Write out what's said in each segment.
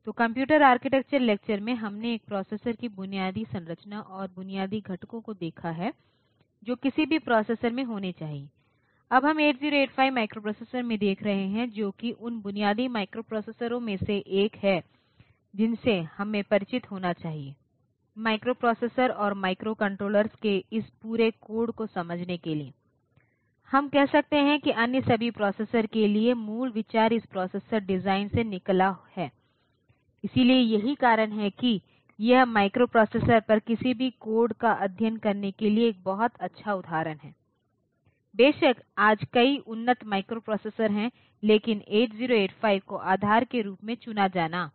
तो computer architecture lecture में हमने एक प्रोसेसर की बुनियादी संरचना और बुनियादी घटकों को देखा है जो किसी भी प्रोसेसर में होने चाहिए। अब हम 8085 माइक्रोप्रोसेसर में देख रहे हैं जो कि उन बुनियादी माइक्रोप्रोसेसरों में से एक है जिनसे हमें परिचित होना चाहिए माइक्रोप्रोसेसर और माइक्रोकंट्रोलर्स के इस पूरे कोड को समझने के लिए। हम कह सकते हैं कि अन्य सभी प्रोसेसर के लिए मूल विचार इस प्रोसेसर डिजाइन से निकला है। इसलिए यही कारण है कि यह माइक्रोप्रोसेसर पर किसी भी कोड का अध्ययन करने के लिए एक बहुत अच्छा उदाहरण है। बेशक आज कई उन्नत माइक्रोप्रोसेसर हैं, लेकिन 8085 को आधार के रूप में चुना जाना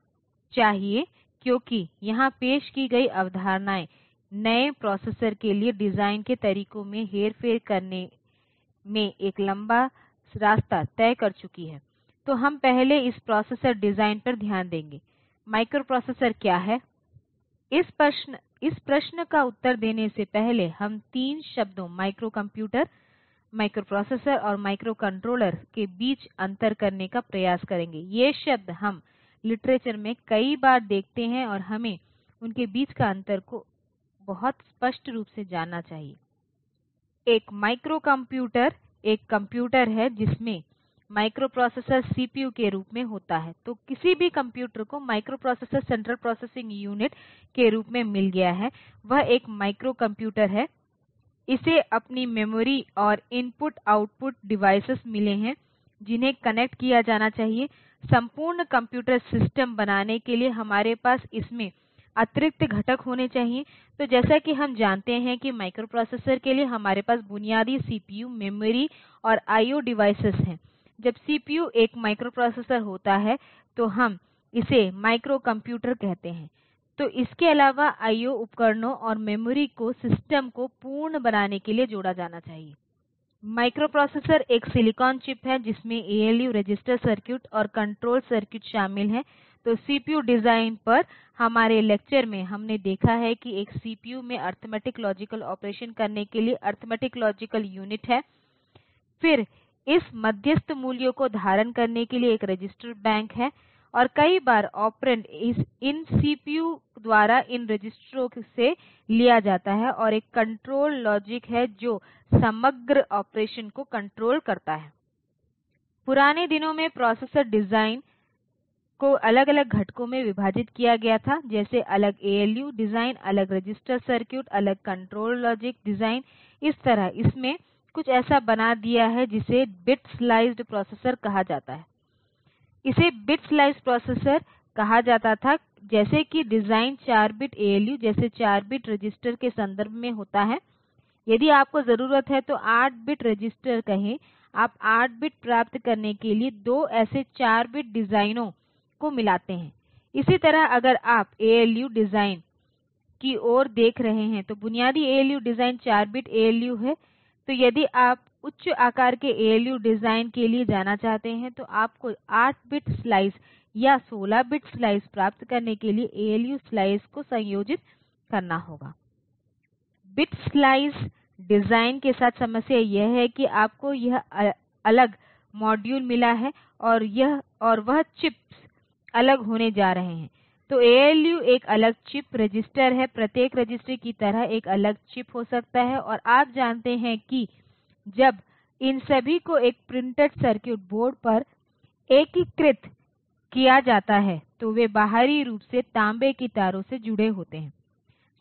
चाहिए क्योंकि यहां पेश की गई अवधारणाएं नए प्रोसेसर के लिए डिजाइन के तरीकों में हेरफेर करने में एक लंबा रास्ता तय कर चुकी हैं। तो हम पहले इस प्रोसेसर डिजाइन पर ध्यान देंगे। माइक्रोप्रोसेसर क्या है? इस प्रश्न का उत्तर देने से पहले हम तीन शब्दों माइक्रो कंप्यूटर, माइक्रोप्रोसेसर और माइक्रोकंट्रोलर के बीच अंतर करने का प्रयास करेंगे। ये शब्द हम लिटरेचर में कई बार देखते हैं और हमें उनके बीच का अंतर को बहुत स्पष्ट रूप से जानना चाहिए। एक माइक्रो कंप्यूटर एक कंप्यूटर है जिसमें माइक्रोप्रोसेसर सीपीयू के रूप में होता है। तो किसी भी कंप्यूटर को माइक्रोप्रोसेसर सेंट्रल प्रोसेसिंग यूनिट के रूप में मिल गया है, वह एक माइक्रो कंप्यूटर है। इसे अपनी मेमोरी और इनपुट आउटपुट डिवाइस मिले हैं जिन्हें कनेक्ट किया जाना चाहिए। संपूर्ण कंप्यूटर सिस्टम बनाने के लिए हमारे पास इसमें अतिरिक्त घटक होने चाहिए। तो जैसा कि हम जानते हैं कि माइक्रोप्रोसेसर के लिए हमारे पास बुनियादी सीपीयू, मेमोरी और आईओ डिवाइस हैं। जब सीपीयू एक माइक्रोप्रोसेसर होता है तो हम इसे माइक्रो कंप्यूटर कहते हैं। तो इसके अलावा आईओ उपकरणों और मेमोरी को सिस्टम को पूर्ण बनाने के लिए जोड़ा जाना चाहिए। माइक्रोप्रोसेसर एक सिलिकॉन चिप है जिसमें एएलयू रजिस्टर सर्किट और कंट्रोल सर्किट शामिल हैं। तो सीपीयू डिजाइन पर हमारे लेक्चर में हमने देखा है कि एक सीपीयू में अरिथमेटिक लॉजिकल ऑपरेशन करने के लिए अरिथमेटिक लॉजिकल यूनिट है। फिर इस मध्यस्थ मूल्यों को धारण करने के लिए एक रजिस्टर बैंक है और कई बार ऑपरेंड इन सीपीयू द्वारा इन रजिस्टरों से लिया जाता है और एक कंट्रोल लॉजिक है जो समग्र ऑपरेशन को कंट्रोल करता है। पुराने दिनों में प्रोसेसर डिजाइन को अलग अलग घटकों में विभाजित किया गया था, जैसे अलग एएलयू डिजाइन, अलग रजिस्टर सर्किट, अलग कंट्रोल लॉजिक डिजाइन। इस तरह इसमें कुछ ऐसा बना दिया है जिसे बिट स्लाइस्ड प्रोसेसर कहा जाता है। इसे बिट स्लाइस्ड प्रोसेसर कहा जाता था जैसे कि डिजाइन 4 बिट एएलयू जैसे 4 बिट रजिस्टर के संदर्भ में होता है। यदि आपको जरूरत है तो 8 बिट रजिस्टर कहें, आप 8 बिट प्राप्त करने के लिए दो ऐसे 4 बिट डिजाइनों को मिलाते हैं। इसी तरह अगर आप एएलयू डिजाइन की ओर देख रहे हैं तो बुनियादी एएलयू डिजाइन 4 बिट एएलयू है। तो यदि आप उच्च आकार के एएलयू डिजाइन के लिए जाना चाहते हैं तो आपको 8 बिट स्लाइस या 16 बिट स्लाइस प्राप्त करने के लिए एएलयू स्लाइस को संयोजित करना होगा। बिट स्लाइस डिजाइन के साथ समस्या यह है कि आपको यह अलग मॉड्यूल मिला है और वह चिप्स अलग होने जा रहे हैं। तो एएलयू एक अलग चिप रजिस्टर है, प्रत्येक रजिस्टर की तरह एक अलग चिप हो सकता है और आप जानते हैं कि जब इन सभी को एक प्रिंटेड सर्किट बोर्ड पर एकीकृत किया जाता है तो वे बाहरी रूप से तांबे की तारों से जुड़े होते हैं।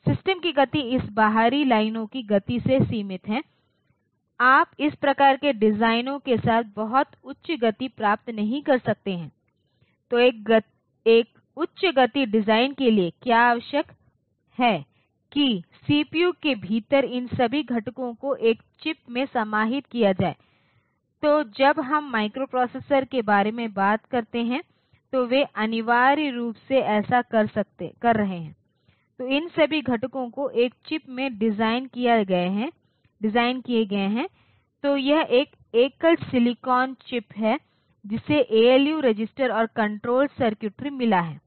सिस्टम की गति इस बाहरी लाइनों की गति से सीमित है। आप इस प्रकार के डिजाइनों के साथ बहुत उच्च गति प्राप्त नहीं कर सकते हैं। तो एक उच्च गति डिजाइन के लिए क्या आवश्यक है कि सीपीयू के भीतर इन सभी घटकों को एक चिप में समाहित किया जाए। तो जब हम माइक्रोप्रोसेसर के बारे में बात करते हैं तो वे अनिवार्य रूप से ऐसा कर रहे हैं। तो इन सभी घटकों को एक चिप में डिजाइन किए गए हैं। तो यह एक एकल सिलिकॉन चिप है जिसे एएलयू रजिस्टर और कंट्रोल सर्किटरी मिला है।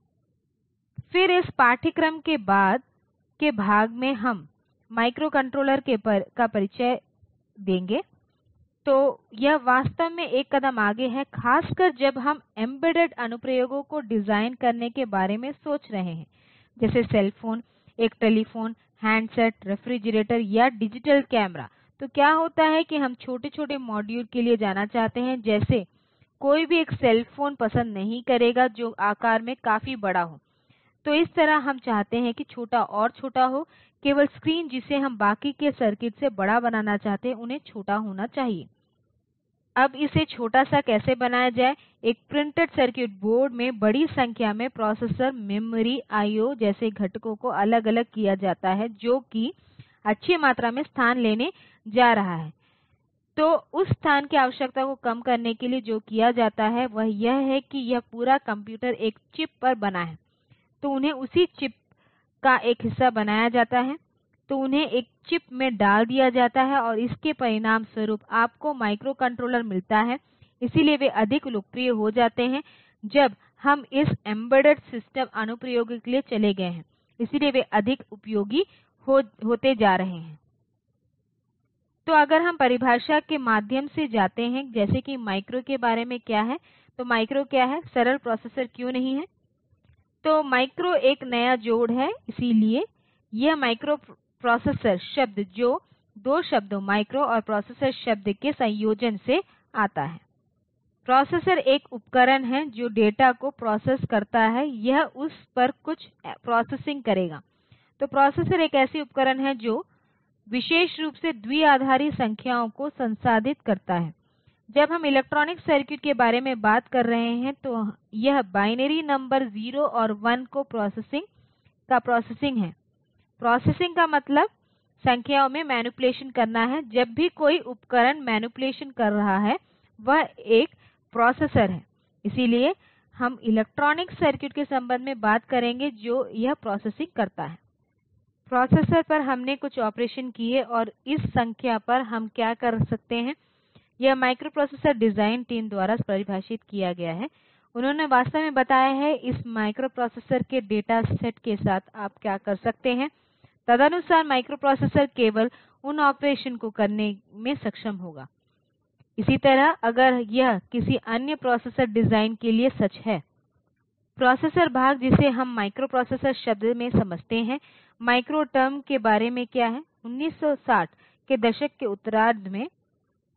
फिर इस पाठ्यक्रम के बाद के भाग में हम माइक्रोकंट्रोलर का परिचय देंगे। तो यह वास्तव में एक कदम आगे है, खासकर जब हम एम्बेडेड अनुप्रयोगों को डिजाइन करने के बारे में सोच रहे हैं, जैसे सेल फोन, एक टेलीफोन, हैंडसेट, रेफ्रिजरेटर या डिजिटल कैमरा। तो क्या होता है कि हम छोटे छोटे मॉड्यूल के लिए जाना चाहते हैं, जैसे कोई भी एक सेल फोन पसंद नहीं करेगा जो आकार में काफी बड़ा हो। तो इस तरह हम चाहते हैं कि छोटा और छोटा हो, केवल स्क्रीन जिसे हम बाकी के सर्किट से बड़ा बनाना चाहते हैं उन्हें छोटा होना चाहिए। अब इसे छोटा सा कैसे बनाया जाए? एक प्रिंटेड सर्किट बोर्ड में बड़ी संख्या में प्रोसेसर, मेमोरी, आईओ जैसे घटकों को अलग अलग किया जाता है, जो कि अच्छी मात्रा में स्थान लेने जा रहा है। तो उस स्थान की आवश्यकता को कम करने के लिए जो किया जाता है वह यह है कि यह पूरा कंप्यूटर एक चिप पर बना है, तो उन्हें उसी चिप का एक हिस्सा बनाया जाता है, तो उन्हें एक चिप में डाल दिया जाता है और इसके परिणाम स्वरूप आपको माइक्रोकंट्रोलर मिलता है। इसीलिए वे अधिक लोकप्रिय हो जाते हैं जब हम इस एम्बेडेड सिस्टम अनुप्रयोगों के लिए चले गए हैं, इसलिए वे अधिक उपयोगी होते जा रहे हैं। तो अगर हम परिभाषा के माध्यम से जाते हैं, जैसे कि माइक्रो के बारे में क्या है, तो माइक्रो क्या है? सरल प्रोसेसर क्यों नहीं है? तो माइक्रो एक नया जोड़ है, इसीलिए यह माइक्रो प्रोसेसर शब्द जो दो शब्दों माइक्रो और प्रोसेसर शब्द के संयोजन से आता है। प्रोसेसर एक उपकरण है जो डेटा को प्रोसेस करता है, यह उस पर कुछ प्रोसेसिंग करेगा। तो प्रोसेसर एक ऐसी उपकरण है जो विशेष रूप से द्विआधारी संख्याओं को संसाधित करता है। जब हम इलेक्ट्रॉनिक सर्किट के बारे में बात कर रहे हैं तो यह बाइनरी नंबर 0 और 1 को प्रोसेसिंग है। प्रोसेसिंग का मतलब संख्याओं में मैनिपुलेशन करना है। जब भी कोई उपकरण मैनिपुलेशन कर रहा है वह एक प्रोसेसर है। इसीलिए हम इलेक्ट्रॉनिक सर्किट के संबंध में बात करेंगे जो यह प्रोसेसिंग करता है। प्रोसेसर पर हमने कुछ ऑपरेशन किए और इस संख्या पर हम क्या कर सकते हैं, यह माइक्रोप्रोसेसर डिजाइन टीम द्वारा परिभाषित किया गया है। उन्होंने वास्तव में बताया है इस माइक्रोप्रोसेसर के डेटा सेट के साथ आप क्या कर सकते हैं। तदनुसार माइक्रोप्रोसेसर केवल उन ऑपरेशन को करने में सक्षम होगा। इसी तरह अगर यह किसी अन्य प्रोसेसर डिजाइन के लिए सच है। प्रोसेसर भाग जिसे हम माइक्रोप्रोसेसर शब्द में समझते हैं, माइक्रो टर्म के बारे में क्या है? 1960 के दशक के उत्तरार्ध में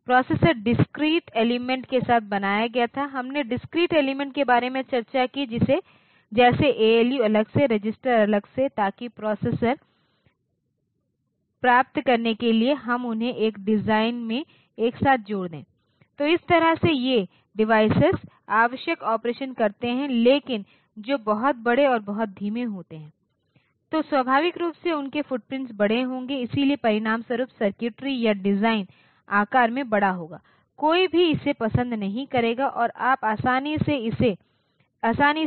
प्रोसेसर डिस्क्रीट एलिमेंट के साथ बनाया गया था। हमने डिस्क्रीट एलिमेंट के बारे में चर्चा की, जैसे एएलयू अलग से, रजिस्टर अलग से, ताकि प्रोसेसर प्राप्त करने के लिए हम उन्हें एक डिजाइन में एक साथ जोड़ दें। तो इस तरह से ये डिवाइसेस आवश्यक ऑपरेशन करते हैं, लेकिन जो बहुत बड़े और बहुत धीमे होते हैं। तो स्वाभाविक रूप से उनके फुटप्रिंट्स बड़े होंगे, इसीलिए परिणामस्वरूप सर्किटरी या डिजाइन आकार में बड़ा होगा। कोई भी इसे पसंद नहीं करेगा और आप आसानी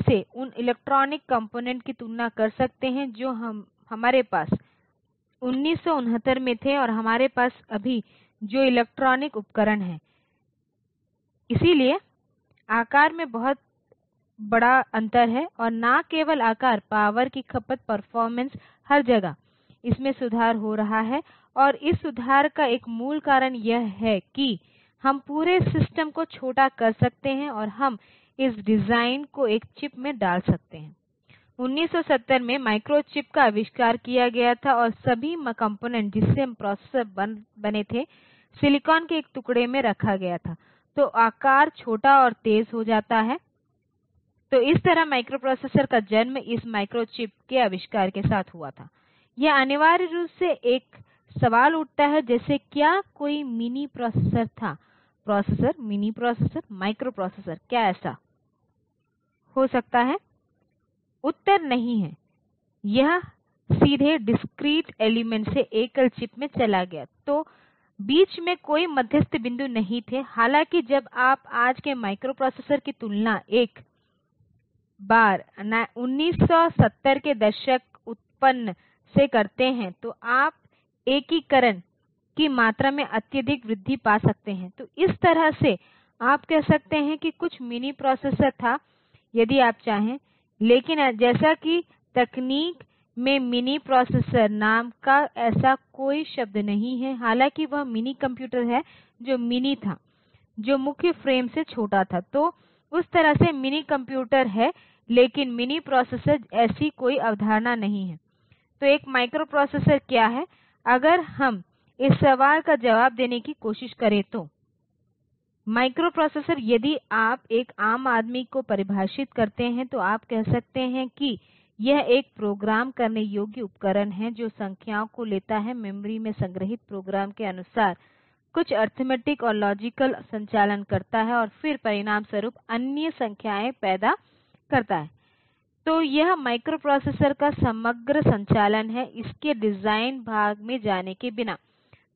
से उन इलेक्ट्रॉनिक कंपोनेंट की तुलना कर सकते हैं जो हमारे पास 1969 में थे और हमारे पास अभी जो इलेक्ट्रॉनिक उपकरण हैं। इसलिए आकार में बहुत बड़ा अंतर है और ना केवल आकार, पावर की खपत, परफॉरमेंस, हर जगह इसमें सुधार हो रहा है। और इस सुधार का एक मूल कारण यह है कि हम पूरे सिस्टम को छोटा कर सकते हैं और हम इस डिजाइन को एक चिप में डाल सकते हैं। 1970 में माइक्रोचिप का आविष्कार किया गया था और सभी कंपोनेंट जिससे प्रोसेसर बने थे सिलिकॉन के एक टुकड़े में रखा गया था, तो आकार छोटा और तेज हो जाता है। तो इस तरह माइक्रोप्रोसेसर का जन्म इस माइक्रोचिप के आविष्कार के साथ हुआ था। यह अनिवार्य रूप से एक सवाल उठता है, जैसे क्या कोई मिनी प्रोसेसर था? प्रोसेसर, मिनी प्रोसेसर, माइक्रोप्रोसेसर, क्या ऐसा हो सकता है? उत्तर नहीं है। यह सीधे डिस्क्रीट एलिमेंट से एकल चिप में चला गया, तो बीच में कोई मध्यस्थ बिंदु नहीं थे। हालांकि जब आप आज के माइक्रोप्रोसेसर की तुलना एक बार 1970 के दशक उत्पन्न से करते हैं तो आप एकीकरण की मात्रा में अत्यधिक वृद्धि पा सकते हैं। तो इस तरह से आप कह सकते हैं कि कुछ मिनी प्रोसेसर था यदि आप चाहें, लेकिन जैसा कि तकनीक में मिनी प्रोसेसर नाम का ऐसा कोई शब्द नहीं है। हालांकि वह मिनी कंप्यूटर है जो मिनी था, जो मुख्य फ्रेम से छोटा था, तो उस तरह से मिनी कंप्यूटर है, लेकिन मिनी प्रोसेसर ऐसी कोई अवधारणा नहीं है। तो एक माइक्रोप्रोसेसर क्या है? अगर हम इस सवाल का जवाब देने की कोशिश करें तो माइक्रोप्रोसेसर, यदि आप एक आम आदमी को परिभाषित करते हैं तो आप कह सकते हैं कि यह एक प्रोग्राम करने योग्य उपकरण है जो संख्याओं को लेता है, मेमोरी में संग्रहीत प्रोग्राम के अनुसार कुछ अरिथमेटिक और लॉजिकल संचालन करता है और फिर परिणामस्वरूप अन्य संख्याएं पैदा करता है। तो यह माइक्रोप्रोसेसर का समग्र संचालन है, इसके डिजाइन भाग में जाने के बिना।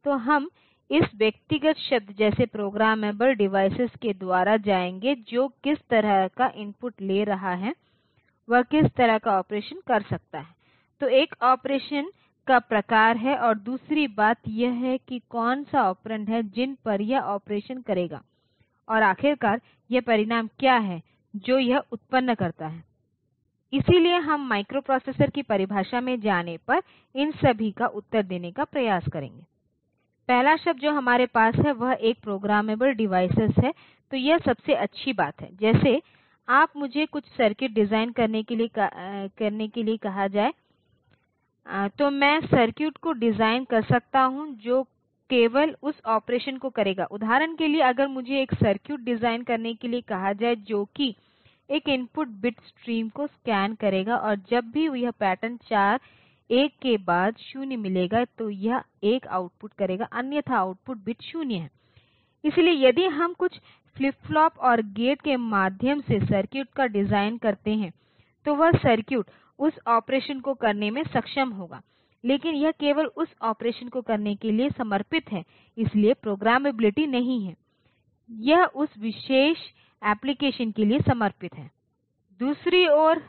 तो हम इस व्यक्तिगत शब्द जैसे प्रोग्रामेबल डिवाइसेस के द्वारा जाएंगे, जो किस तरह का इनपुट ले रहा है, वह किस तरह का ऑपरेशन कर सकता है। तो एक ऑपरेशन का प्रकार है और दूसरी बात यह है कि कौन सा ऑपरेंड है जिन पर यह ऑपरेशन करेगा, और आखिरकार यह परिणाम क्या है जो यह उत्पन्न करता है। इसीलिए हम माइक्रोप्रोसेसर की परिभाषा में जाने पर इन सभी का उत्तर देने का प्रयास करेंगे। पहला शब्द जो हमारे पास है वह एक प्रोग्रामेबल डिवाइसेस है। तो यह सबसे अच्छी बात है। जैसे आप मुझे कुछ सर्किट डिजाइन करने के लिए कहा जाए, तो मैं सर्किट को डिजाइन कर सकता हूं जो केवल उस ऑपरेशन को करेगा। उदाहरण के लिए, अगर मुझे एक सर्किट डिजाइन करने के लिए कहा जाए जो कि एक इनपुट बिट स्ट्रीम को स्कैन करेगा और जब भी यह पैटर्न 4 1 के बाद 0 मिलेगा तो यह 1 आउटपुट करेगा, अन्यथा आउटपुट बिट 0 है। इसलिए यदि हम कुछ फ्लिप फ्लॉप और गेट के माध्यम से सर्किट का डिजाइन करते हैं तो वह सर्किट उस ऑपरेशन को करने में सक्षम होगा, लेकिन यह केवल उस ऑपरेशन को करने के लिए समर्पित है, इसलिए प्रोग्रामेबिलिटी नहीं है। यह उस विशेष एप्लीकेशन के लिए समर्पित है। दूसरी ओर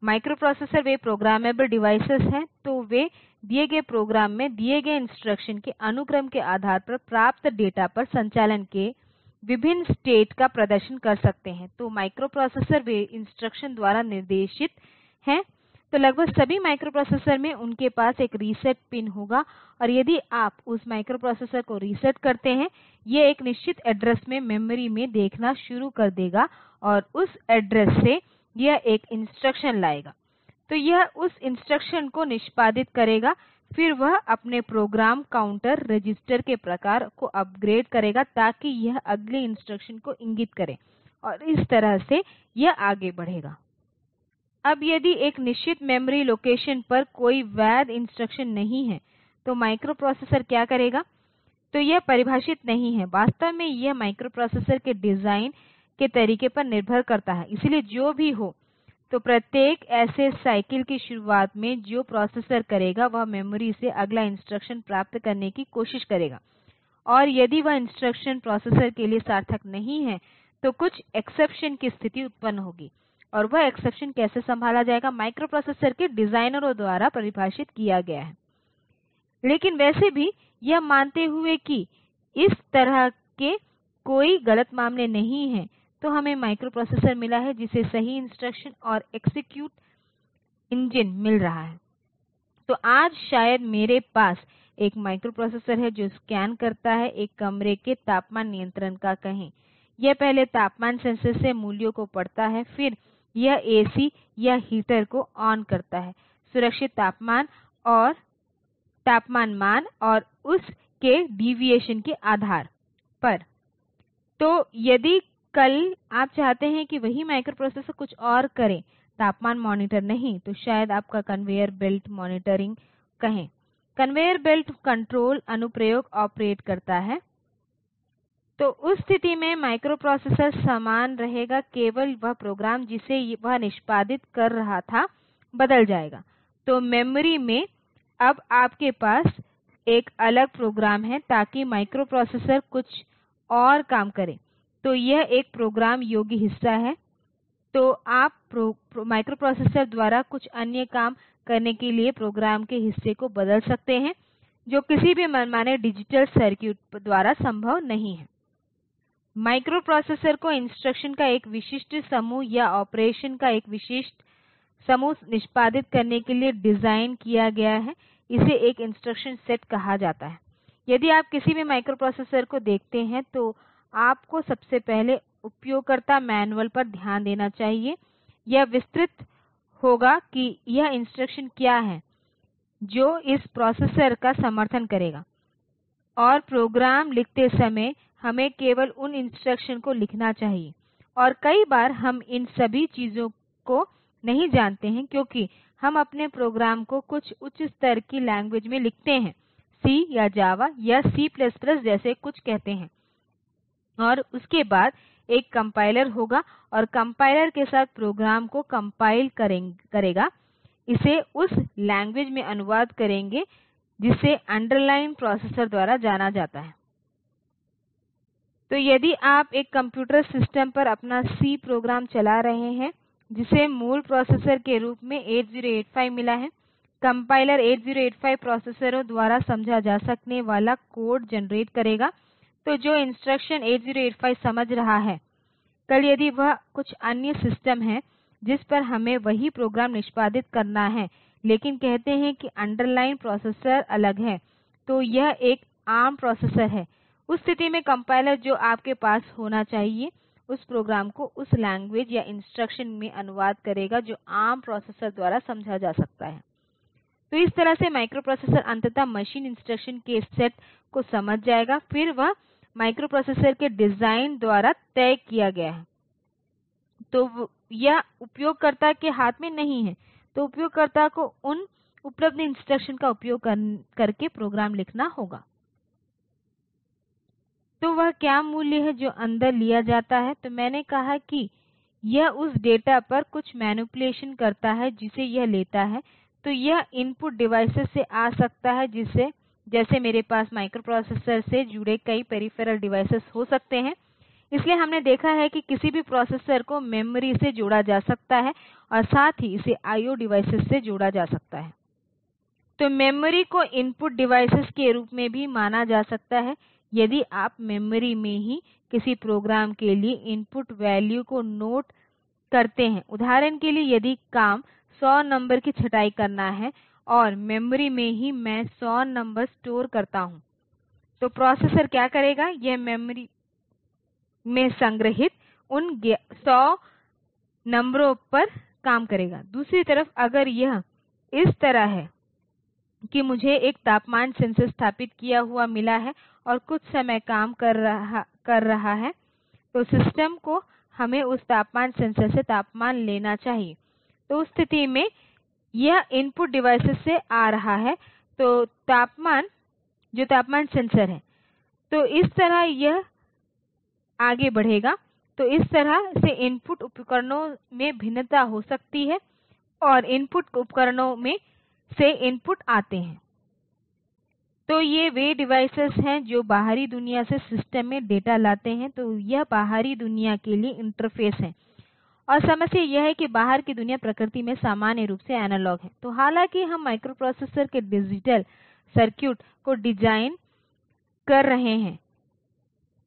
माइक्रोप्रोसेसर वे प्रोग्रामेबल डिवाइसेस हैं, तो वे दिए गए प्रोग्राम में दिए गए इंस्ट्रक्शन के अनुक्रम के आधार पर प्राप्त डेटा पर संचालन के विभिन्न स्टेट का प्रदर्शन कर सकते हैं। तो माइक्रोप्रोसेसर वे इंस्ट्रक्शन द्वारा निर्देशित हैं। तो लगभग सभी माइक्रोप्रोसेसर में उनके पास एक रीसेट पिन होगा, और यदि आप उस माइक्रोप्रोसेसर को रीसेट करते हैं, यह एक निश्चित एड्रेस में मेमोरी में देखना शुरू कर देगा और उस एड्रेस से यह एक इंस्ट्रक्शन लाएगा। तो यह उस इंस्ट्रक्शन को निष्पादित करेगा, फिर वह अपने प्रोग्राम काउंटर रजिस्टर के प्रकार को अपग्रेड करेगा ताकि यह अगले इंस्ट्रक्शन को इंगित करे, और इस तरह से यह आगे बढ़ेगा। अब यदि एक निश्चित मेमोरी लोकेशन पर कोई वैध इंस्ट्रक्शन नहीं है तो माइक्रोप्रोसेसर क्या करेगा? तो यह परिभाषित नहीं है। वास्तव में यह माइक्रोप्रोसेसर के डिजाइन के तरीके पर निर्भर करता है। इसलिए जो भी हो, तो प्रत्येक ऐसे साइकिल की शुरुआत में जो प्रोसेसर करेगा वह मेमोरी से अगला इंस्ट्रक्शन प्राप्त करने की कोशिश करेगा, और यदि वह इंस्ट्रक्शन प्रोसेसर के लिए सार्थक नहीं है तो कुछ एक्सेप्शन की स्थिति उत्पन्न होगी, और वह एक्सेप्शन कैसे संभाला जाएगा, माइक्रोप्रोसेसर के डिजाइनरों द्वारा परिभाषित किया गया है। लेकिन वैसे भी यह मानते हुए कि इस तरह के कोई गलत मामले नहीं हैं, तो हमें माइक्रोप्रोसेसर मिला है जिसे सही इंस्ट्रक्शन और एक्सेक्यूट इंजन मिल रहा है। तो आज शायद मेरे पास एक माइक्रोप्रोसेसर है जो स्कैन करता है एक कमरे के तापमान नियंत्रण का कहें। यह पहले तापमान सेंसर से मूल्यों को पढ़ता है, फिर यह एसी या हीटर को ऑन करता है सुरक्षित तापमान मान और उस के डेविएशन के आधार पर। तो यदि कल आप चाहते हैं कि वही माइक्रोप्रोसेसर कुछ और करे, तापमान मॉनिटर नहीं, तो शायद आपका कन्वेयर बेल्ट मॉनिटरिंग कहें। कन्वेयर बेल्ट कंट्रोल अनुप्रयोग ऑपरेट करता है, तो उस स्थिति में माइक्रोप्रोसेसर समान रहेगा, केवल वह प्रोग्राम जिसे वह निष्पादित कर रहा था बदल जाएगा। तो मेमोरी में अब आपके पास एक अलग प्रोग्राम है ताकि माइक्रोप्रोसेसर कुछ और काम करे। तो यह एक प्रोग्राम योग्य हिस्सा है। तो आप माइक्रोप्रोसेसर द्वारा कुछ अन्य काम करने के लिए प्रोग्राम के हिस्से को बदल सकते हैं, जो किसी भी मनमाने डिजिटल सर्किट द्वारा संभव नहीं है। माइक्रोप्रोसेसर को इंस्ट्रक्शन का एक विशिष्ट समूह या ऑपरेशन का एक विशिष्ट समूह निष्पादित करने के लिए डिज़ाइन किया गया है, इसे एक इंस्ट्रक्शन सेट कहा जाता है। यदि आप किसी भी माइक्रोप्रोसेसर को देखते हैं तो आपको सबसे पहले उपयोगकर्ता मैनुअल पर ध्यान देना चाहिए। यह विस्तृत होगा कि यह इंस्ट्रक्शन क्या है जो इस प्रोसेसर का समर्थन करेगा, और प्रोग्राम लिखते समय हमें केवल उन इंस्ट्रक्शन को लिखना चाहिए। और कई बार हम इन सभी चीजों को नहीं जानते हैं क्योंकि हम अपने प्रोग्राम को कुछ उच्च स्तर की लैंग्वेज में लिखते हैं, सी या जावा या सी प्लस प्लस जैसे कुछ कहते हैं, और उसके बाद एक कंपाइलर होगा और कंपाइलर के साथ प्रोग्राम को कंपाइल करेगा, इसे उस लैंग्वेज में अनुवाद करेंगे जिसे अंडरलाइन प्रोसेसर द्वारा जाना जाता है। तो यदि आप एक कंप्यूटर सिस्टम पर अपना सी प्रोग्राम चला रहे हैं जिसे मूल प्रोसेसर के रूप में 8085 मिला है, कंपाइलर 8085 प्रोसेसरों द्वारा समझा जा सकने वाला कोड जनरेट करेगा। तो जो इंस्ट्रक्शन 8085 समझ रहा है, कल यदि वह कुछ अन्य सिस्टम है जिस पर हमें वही प्रोग्राम निष्पादित करना है लेकिन कहते हैं कि अंडरलाइन प्रोसेसर अलग है, तो यह एक ARM प्रोसेसर है, उस स्थिति में कंपाइलर जो आपके पास होना चाहिए उस प्रोग्राम को उस लैंग्वेज या इंस्ट्रक्शन में अनुवाद करेगा जो ARM प्रोसेसर द्वारा समझा जा सकता है। तो इस तरह से माइक्रोप्रोसेसर अंततः मशीन इंस्ट्रक्शन के सेट को समझ जाएगा, फिर वह माइक्रोप्रोसेसर के डिजाइन द्वारा तय किया गया है। तो यह उपयोगकर्ता के हाथ में नहीं है, तो उपयोगकर्ता को उन उपलब्ध इंस्ट्रक्शन का उपयोग करके प्रोग्राम लिखना होगा। तो वह क्या मूल्य है जो अंदर लिया जाता है? तो मैंने कहा कि यह उस डेटा पर कुछ मैनिपुलेशन करता है जिसे यह लेता है। तो यह इनपुट डिवाइस से आ सकता है, जैसे मेरे पास माइक्रोप्रोसेसर से जुड़े कई पेरीफेरल डिवाइस हो सकते हैं। इसलिए हमने देखा है कि किसी भी प्रोसेसर को मेमोरी से जोड़ा जा सकता है और साथ ही इसे IO डिवाइस से जोड़ा जा सकता है। तो मेमोरी को इनपुट डिवाइस के रूप में भी माना जा सकता है यदि आप मेमोरी में ही किसी प्रोग्राम के लिए इनपुट वैल्यू को नोट करते हैं। उदाहरण के लिए यदि काम 100 नंबर की छँटाई करना है और मेमोरी में ही मैं 100 नंबर स्टोर करता हूं, तो प्रोसेसर क्या करेगा? यह मेमोरी में संग्रहित उन 100 नंबरों पर काम करेगा। दूसरी तरफ अगर यह इस तरह है कि मुझे एक तापमान सेंसर स्थापित किया हुआ मिला है और कुछ समय काम कर रहा है, तो सिस्टम को हमें उस तापमान सेंसर से तापमान लेना चाहिए। तो उस स्थिति में यह इनपुट डिवाइस से आ रहा है, तो तापमान सेंसर है, तो इस तरह यह आगे बढ़ेगा। तो इस तरह से इनपुट उपकरणों में भिन्नता हो सकती है और इनपुट उपकरणों में से इनपुट आते हैं। तो ये वे डिवाइस हैं जो बाहरी दुनिया से सिस्टम में डेटा लाते हैं। तो यह बाहरी दुनिया के लिए इंटरफ़ेस है और समस्या यह है कि बाहर की दुनिया प्रकृति में सामान्य रूप से एनालॉग है। तो हालांकि हम माइक्रोप्रोसेसर के डिजिटल सर्किट को डिजाइन कर रहे हैं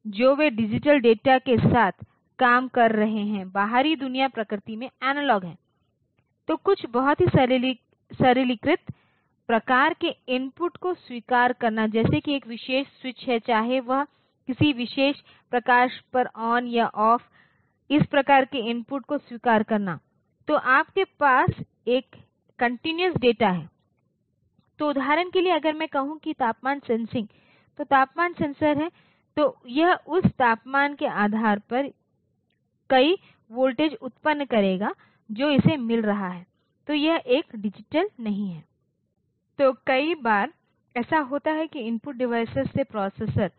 जो वे डिजिटल डेटा के साथ काम कर रहे हैं, बाहरी दुनिया प्रकृति में एनालॉग है। तो कुछ बहुत ही सरलीकृत प्रकार के इनपुट को स्वीकार करना, जैसे कि एक विशेष स्विच है, चाहे वह किसी विशेष प्रकाश पर ऑन या ऑफ, इस प्रकार के इनपुट को स्वीकार करना। तो आपके पास एक कंटीन्यूअस डेटा है। तो उदाहरण के लिए अगर मैं कहूं कि तापमान सेंसिंग, तो तापमान सेंसर है, तो यह उस तापमान के आधार पर कई वोल्टेज उत्पन्न करेगा जो इसे मिल रहा है। तो यह एक डिजिटल नहीं है। तो कई बार ऐसा होता है कि इनपुट डिवाइस से प्रोसेसर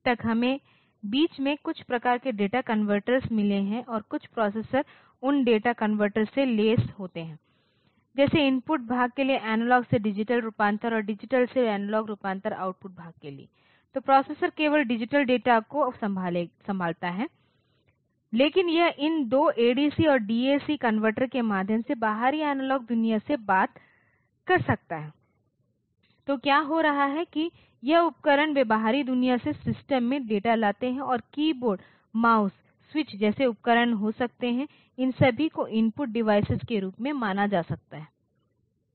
तक हमें बीच में कुछ प्रकार के डेटा कन्वर्टर्स मिले हैं और कुछ प्रोसेसर उन डेटा कन्वर्टर्स से लैस होते हैं, जैसे इनपुट भाग के लिए एनालॉग से डिजिटल रूपांतरण और डिजिटल से एनालॉग रूपांतरण आउटपुट भाग के लिए। तो प्रोसेसर केवल डिजिटल डेटा को संभालता है, लेकिन यह इन दो एडीसी और डीएसी कन्वर्टर के माध्यम से बाहरी एनालॉग दुनिया से बात कर सकता है। तो क्या हो रहा है कि यह उपकरण वे बाहरी दुनिया से सिस्टम में डेटा लाते हैं और कीबोर्ड, माउस, स्विच जैसे उपकरण हो सकते हैं, इन सभी को इनपुट डिवाइस के रूप में माना जा सकता है।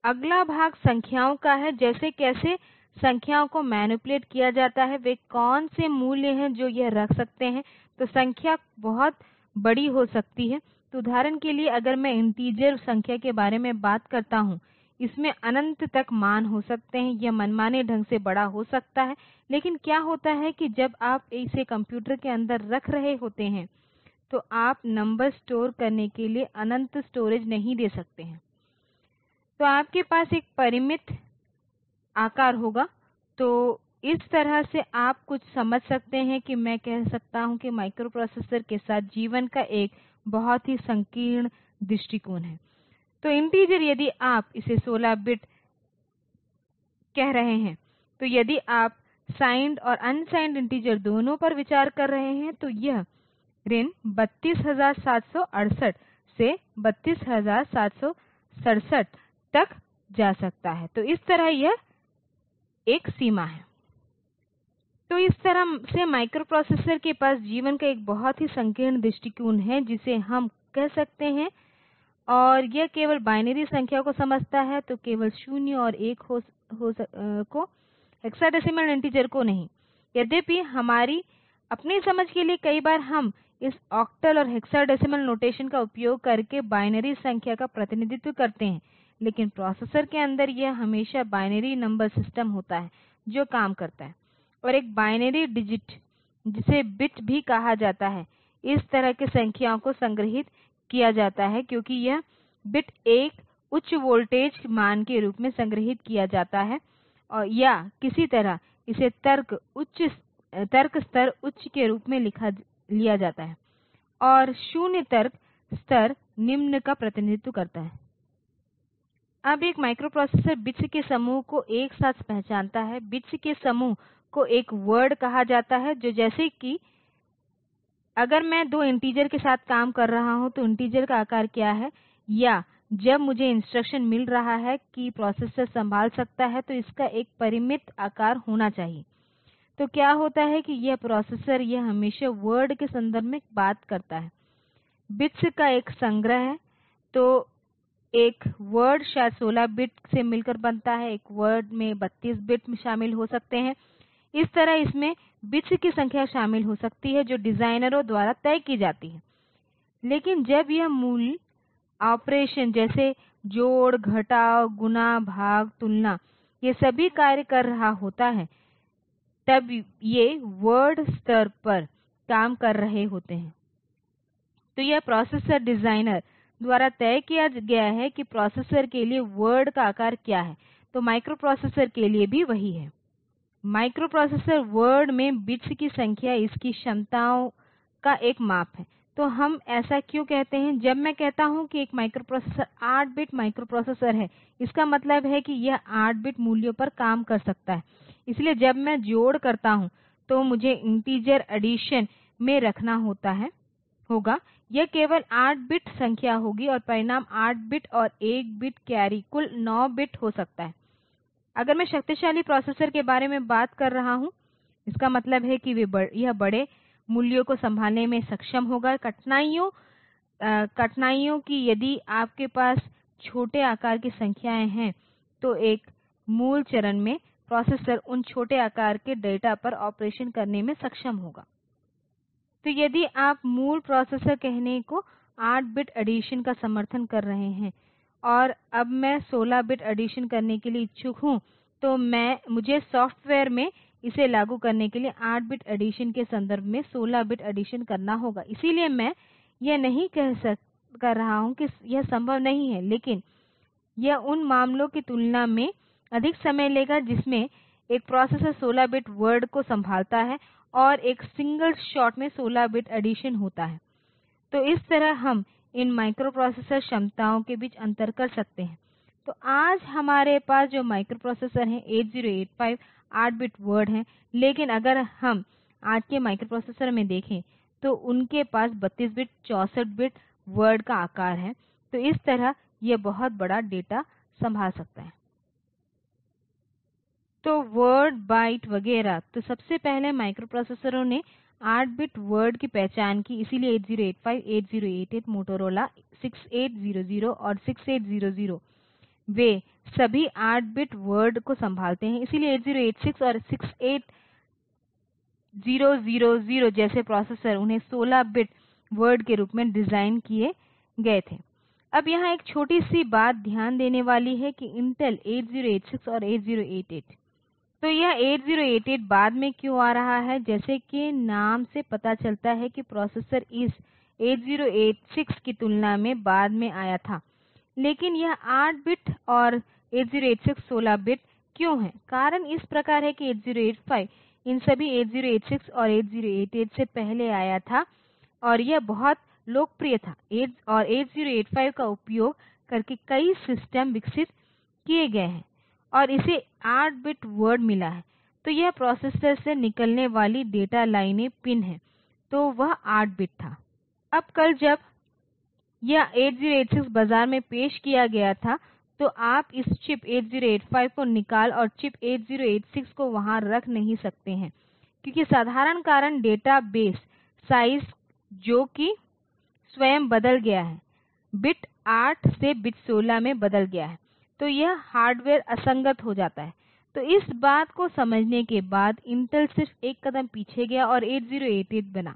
अगला भाग संख्याओं का है। जैसे कैसे संख्याओं को मैनिपुलेट किया जाता है, वे कौन से मूल्य हैं जो यह रख सकते हैं। तो संख्या बहुत बड़ी हो सकती है। तो उदाहरण के लिए अगर मैं इंटीजर संख्या के बारे में बात करता हूं, इसमें अनंत तक मान हो सकते हैं। यह मनमाने ढंग से बड़ा हो सकता है। लेकिन क्या होता है कि जब आप इसे कंप्यूटर के अंदर रख रहे होते हैं, तो आप नंबर स्टोर करने के लिए अनंत स्टोरेज नहीं दे सकते हैं। तो आपके पास एक परिमित आकार होगा। तो इस तरह से आप कुछ समझ सकते हैं कि मैं कह सकता हूं कि माइक्रोप्रोसेसर के साथ जीवन का एक बहुत ही संकीर्ण दृष्टिकोण है। तो इंटीजर यदि आप इसे 16 बिट कह रहे हैं, तो यदि आप साइंड और अनसाइंड इंटीजर दोनों पर विचार कर रहे हैं, तो यह ऋण 32768 से 32767 तक जा सकता है। तो इस तरह यह एक सीमा है। तो इस तरह से माइक्रोप्रोसेसर के पास जीवन का एक बहुत ही संकीर्ण दृष्टिकोण है, जिसे हम कह सकते हैं। और यह केवल बाइनरी संख्या को समझता है, तो केवल 0 और 1 को, हेक्साडेसिमल इंटीजर को नहीं। यद्यपि हमारी अपनी समझ के लिए कई बार हम इस ऑक्टल और हेक्साडेसिमल नोटेशन का उपयोग करके बाइनरी संख्या का प्रतिनिधित्व करते हैं, लेकिन प्रोसेसर के अंदर यह हमेशा बाइनरी नंबर सिस्टम होता है जो काम करता है। और एक बाइनरी डिजिट, जिसे बिट भी कहा जाता है, इस तरह के संख्याओं को संग्रहीत किया जाता है, क्योंकि यह बिट एक उच्च वोल्टेज मान के रूप में संग्रहीत किया जाता है, और या किसी तरह इसे तर्क स्तर उच्च के रूप में लिया जाता है, और शून्य तर्क स्तर निम्न का प्रतिनिधित्व करता है। अब एक माइक्रोप्रोसेसर बिट्स के समूह को एक साथ पहचानता है। बिट्स के समूह को एक वर्ड कहा जाता है, जो जैसे कि अगर मैं दो इंटीजर के साथ काम कर रहा हूं, तो इंटीजर का आकार क्या है, या जब मुझे इंस्ट्रक्शन मिल रहा है कि प्रोसेसर संभाल सकता है, तो इसका एक परिमित आकार होना चाहिए। तो क्या होता है कि यह प्रोसेसर यह हमेशा वर्ड के संदर्भ में बात करता है। बिट्स का एक संग्रह है। तो एक वर्ड शायद 16 बिट से मिलकर बनता है, एक वर्ड में 32 बिट शामिल हो सकते हैं। इस तरह इसमें बिट्स की संख्या शामिल हो सकती है, जो डिजाइनरों द्वारा तय की जाती है। लेकिन जब यह मूल ऑपरेशन जैसे जोड़, घटाव, गुणा, भाग, तुलना, ये सभी कार्य कर रहा होता है, तब ये वर्ड स्तर पर काम कर रहे होते हैं। तो यह प्रोसेसर डिजाइनर द्वारा तय किया गया है कि प्रोसेसर के लिए वर्ड का आकार क्या है। तो माइक्रोप्रोसेसर के लिए भी वही है। माइक्रोप्रोसेसर वर्ड में बिट्स की संख्या इसकी क्षमताओं का एक माप है। तो हम ऐसा क्यों कहते हैं? जब मैं कहता हूं कि एक माइक्रोप्रोसेसर 8 बिट माइक्रोप्रोसेसर है, इसका मतलब है कि यह 8 बिट मूल्यों पर काम कर सकता है। इसलिए जब मैं जोड़ करता हूं, तो मुझे इंटीजर एडिशन में रखना होगा। यह केवल 8 बिट संख्या होगी, और परिणाम 8 बिट और 1 बिट कैरी कुल 9 बिट हो सकता है। अगर मैं शक्तिशाली प्रोसेसर के बारे में बात कर रहा हूं, इसका मतलब है कि यह बड़े मूल्यों को संभालने में सक्षम होगा। कठिनाइयों की यदि आपके पास छोटे आकार की संख्याएं हैं, तो एक मूल चरण में प्रोसेसर उन छोटे आकार के डेटा पर ऑपरेशन करने में सक्षम होगा। तो यदि आप मूल प्रोसेसर कहने को 8 बिट एडिशन का समर्थन कर रहे हैं, और अब मैं 16 बिट एडिशन करने के लिए इच्छुक हूं, तो मुझे सॉफ्टवेयर में इसे लागू करने के लिए 8 बिट एडिशन के संदर्भ में 16 बिट एडिशन करना होगा। इसलिए मैं यह नहीं कर रहा हूं कि यह संभव नहीं है, लेकिन यह उन मामलों की तुलना में अधिक समय लेगा जिसमें एक प्रोसेसर 16 बिट वर्ड को संभालता है और एक सिंगल शॉट में 16 बिट एडिशन होता है। तो इस तरह हम इन माइक्रोप्रोसेसर क्षमताओं के बीच अंतर कर सकते हैं। तो आज हमारे पास जो माइक्रोप्रोसेसर हैं 8085 8 बिट वर्ड हैं, लेकिन अगर हम आज के माइक्रोप्रोसेसर में देखें, तो उनके पास 32 बिट 64 बिट वर्ड का आकार है। तो इस तरह यह बहुत बड़ा डेटा संभाल सकता है। तो वर्ड वर्ड बाइट वगैरह। तो सबसे पहले माइक्रोप्रोसेसरों ने 8 बिट वर्ड की पहचान की, इसलिए 8085, 8088, मोटोरोला 6800 और 6800 वे सभी 8 बिट वर्ड को संभालते हैं। इसलिए 8086 और 68000 जैसे प्रोसेसर उन्हें 16 बिट वर्ड के रूप में डिज़ाइन किए गए थे। अब यहाँ एक छोटी सी बात ध्यान देने वाली है कि इंटेल 8086 और 8088, तो यह 8088 बाद में क्यों आ रहा है? जैसे कि नाम से पता चलता है कि प्रोसेसर इस 8086 की तुलना में बाद में आया था, लेकिन यह 8 बिट और 8086 16 बिट क्यों है? कारण इस प्रकार है कि 8085 इन सभी 8086 और 8088 से पहले आया था और यह बहुत लोकप्रिय था, और 8085 का उपयोग करके कई सिस्टम विकसित किए गए हैं और इसे 8 बिट वर्ड मिला है। तो यह प्रोसेसर से निकलने वाली डेटा लाइनें पिन है, तो वह 8 बिट था। अब कल जब यह 8086 बाजार में पेश किया गया था, तो आप इस चिप 8085 को निकाल और चिप 8086 को वहां रख नहीं सकते हैं, क्योंकि साधारण कारण डेटा बेस साइज जो कि स्वयं बदल गया है, बिट 8 से बिट 16 में बदल गया है, तो यह हार्डवेयर असंगत हो जाता है। तो इस बात को समझने के बाद इंटेल सिर्फ एक कदम पीछे गया और 8088 बना,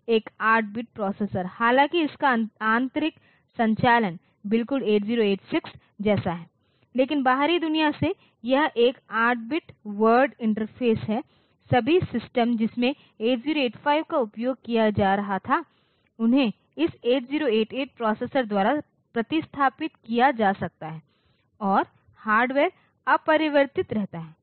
एक 8 बिट प्रोसेसर। हालांकि इसका आंतरिक संचालन बिल्कुल 8086 जैसा है, लेकिन बाहरी दुनिया से यह एक 8 बिट वर्ड इंटरफ़ेस है। सभी सिस्टम जिसमें 8085 का उपयोग किया जा रहा था, उन्हें इस 8088 प्रोसेसर द्वारा प्रतिस्थापित किया जा सकता है और हार्डवेयर अपरिवर्तित रहता है।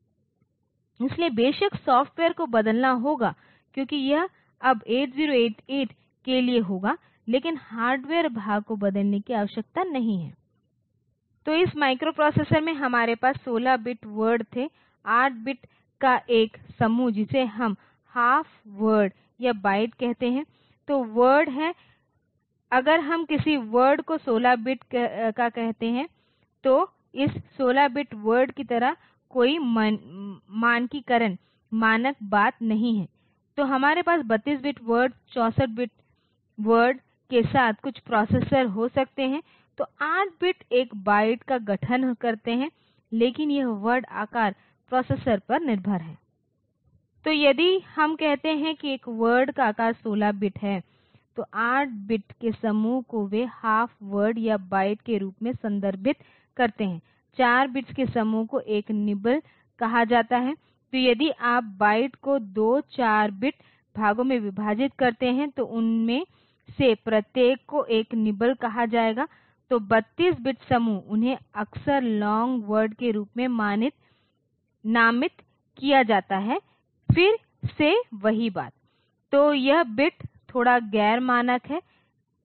इसलिए बेशक सॉफ्टवेयर को बदलना होगा, क्योंकि यह अब 8088 के लिए होगा, लेकिन हार्डवेयर भाग को बदलने की आवश्यकता नहीं है। तो इस माइक्रोप्रोसेसर में हमारे पास 16 बिट वर्ड थे, 8 बिट का एक समूह जिसे हम हाफ वर्ड या बाइट कहते हैं। तो वर्ड है, अगर हम किसी वर्ड को 16 बिट का कहते हैं, तो इस 16 बिट वर्ड की तरह कोई मानकीकरण मानक बात नहीं है। तो हमारे पास 32 बिट वर्ड, 64 बिट वर्ड के साथ कुछ प्रोसेसर हो सकते हैं। तो 8 बिट एक बाइट का गठन करते हैं, लेकिन यह वर्ड आकार प्रोसेसर पर निर्भर है। तो यदि हम कहते हैं कि एक वर्ड का आकार 16 बिट है, तो 8 बिट के समूह को वे हाफ वर्ड या बाइट के रूप में संदर्भित करते हैं। 4 बिट्स के समूह को एक निबल कहा जाता है। तो यदि आप बाइट को 2 4 बिट भागों में विभाजित करते हैं, तो उनमें से प्रत्येक को एक निबल कहा जाएगा। तो 32 बिट समूह उन्हें अक्सर लॉन्ग वर्ड के रूप में नामित किया जाता है। फिर से वही बात, तो यह बिट थोड़ा गैर मानक है,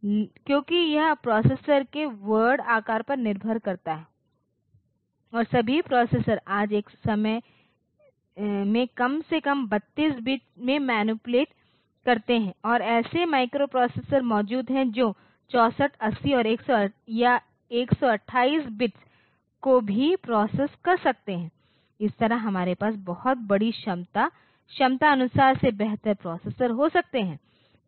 क्योंकि यह प्रोसेसर के वर्ड आकार पर निर्भर करता है और सभी प्रोसेसर आज एक समय में कम से कम 32 बिट में मैनिपुलेट करते हैं, और ऐसे माइक्रोप्रोसेसर मौजूद हैं जो 64, 80 और 128 बिट्स को भी प्रोसेस कर सकते हैं। इस तरह हमारे पास बहुत बड़ी क्षमता अनुसार से बेहतर प्रोसेसर हो सकते हैं,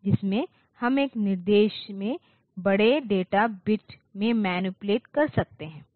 जिसमें हम एक निर्देश में बड़े डेटा बिट में मैनिपुलेट कर सकते हैं।